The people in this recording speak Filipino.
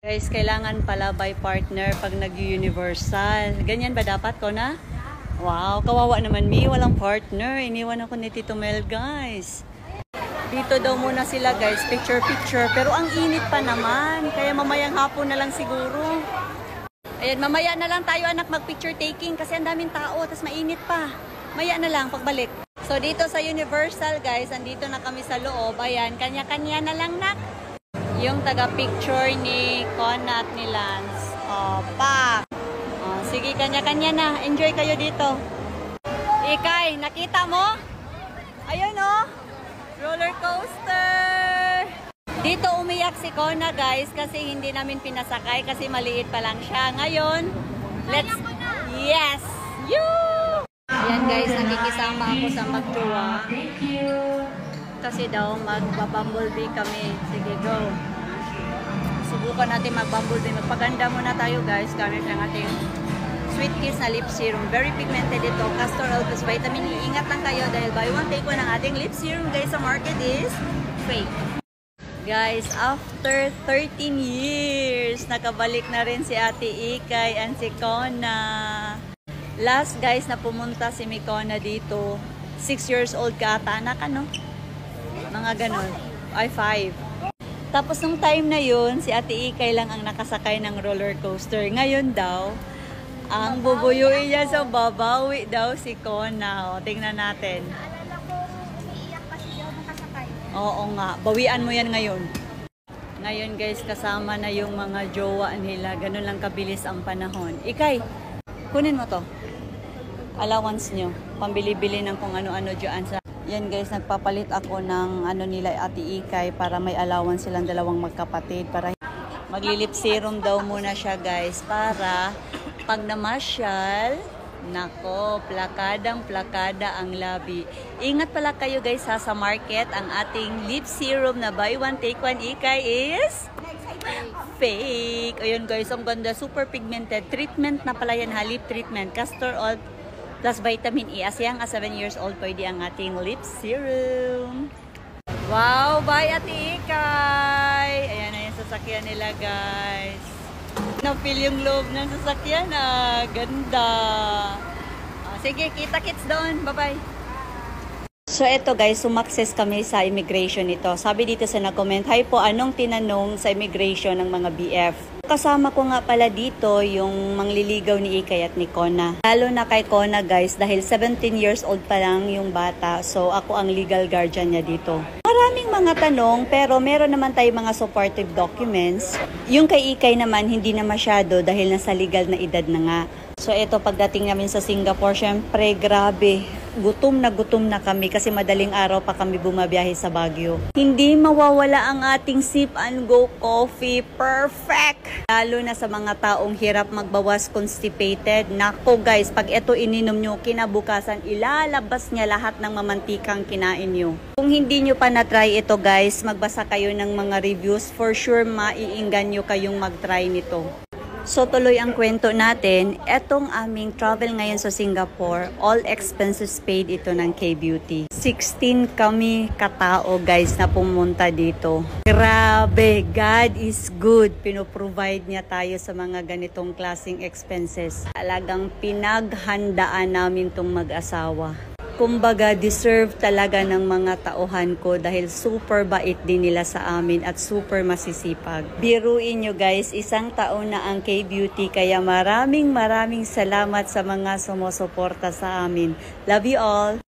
Guys, kailangan pala by partner pag nag-universal. Ganyan ba dapat ko na? Wow, kawawa naman mi, walang partner. Iniwan ako ni Tito Mel, guys. Dito daw muna sila, guys, picture-picture. Pero ang init pa naman, kaya mamayang hapon na lang siguro. Ayan, mamaya na lang tayo anak mag-picture taking kasi ang daming tao, tapos mainit pa. Maya na lang pagbalik. So dito sa Universal, guys, andito na kami sa loob. Ayan, kanya-kanya na lang nak. Yung taga-picture ni Conat ni Lance. O, pak! O, sige, kanya-kanya na. Enjoy kayo dito. Ikay, nakita mo? Ayun o! Roller coaster! Dito umiyak si Kona, guys, kasi hindi namin pinasakay kasi maliit pa lang siya. Ngayon, let's... Yes! You! Ayan, guys, nakikisama ako sa magtuwa. Kasi daw mag-bumblebee kami. Sige, go. Subukan natin mag-bumblebee. Magpaganda muna tayo, guys. Gamit lang ating Sweet Kiss na lip serum. Very pigmented ito. Castor oil plus vitamin E. Ingat lang kayo dahil buy one take one ang ating lip serum, guys, sa market is fake. Guys, after 13 years, nakabalik na rin si Ate Ikay and si Kona. Last, guys, na pumunta si Mikona dito. 6 years old ka ata, anak, ano? Mga ganon. Ay, 5. Tapos nung time na yun, si Ate Ikay lang ang nakasakay ng roller coaster. Ngayon daw, ang bubuyuin niya sa babawi daw si Kona. O, tingnan natin. Naalala ko, umiiyak pa siya makasakay. Oo nga. Bawian mo yan ngayon. Ngayon, guys, kasama na yung mga jowa nila. Ganun lang kabilis ang panahon. Ikay, kunin mo to. Allowance nyo. Pambili-bili ng kung ano-ano dyan sa... Yan, guys, nagpapalit ako ng ano nila Ate Ikay para may allowance silang dalawang magkapatid. Para maglilip serum daw muna siya, guys, para pag namasyal, nako, plakadang-plakada ang labi. Ingat pala kayo, guys, ha, sa market. Ang ating lip serum na buy one take one Ikay is fake. Ayun, guys, ang ganda. Super pigmented. Treatment na pala yan, ha. Lip treatment. Castor oil plus vitamin E. As young as 7 years old, pwede ang ating lip serum. Wow! Bye, Ate Ikay! Ayan na yung sasakyan nila, guys. Na-feel yung loob ng sasakyan, ah. Ganda! Sige, kita-kits doon. Bye-bye! So, eto, guys, sumakses kami sa immigration ito. Sabi dito sa nag-comment, hi po, anong tinanong sa immigration ng mga BF? Kasama ko nga pala dito yung mangliligaw ni Ikay at ni Kona. Lalo na kay Kona, guys, dahil 17 years old pa lang yung bata. So, ako ang legal guardian niya dito. Maraming mga tanong, pero meron naman tayong mga supportive documents. Yung kay Ikay naman, hindi na masyado dahil nasa legal na edad na nga. So, eto, pagdating namin sa Singapore, syempre, grabe. Gutom na kami kasi madaling araw pa kami bumabiyahe sa Baguio. Hindi mawawala ang ating sip and go coffee. Perfect! Lalo na sa mga taong hirap magbawas constipated. Nako, guys, pag ito ininom nyo, kinabukasan, ilalabas niya lahat ng mamantikang kinain nyo. Kung hindi nyo pa na-try ito, guys, magbasa kayo ng mga reviews. For sure, maiinggan nyo kayong mag-try nito. So, tuloy ang kwento natin. Etong aming travel ngayon sa Singapore, all expenses paid ito ng K-Beauty. 16 kami katao, guys, na pumunta dito. Grabe, God is good. Pinoprovide niya tayo sa mga ganitong klaseng expenses. Talagang pinaghandaan namin tong mag-asawa. Kumbaga, deserve talaga ng mga tauhan ko dahil super bait din nila sa amin at super masisipag. Biruin nyo, guys, 1 taon na ang K-Beauty kaya maraming salamat sa mga sumusuporta sa amin. Love you all!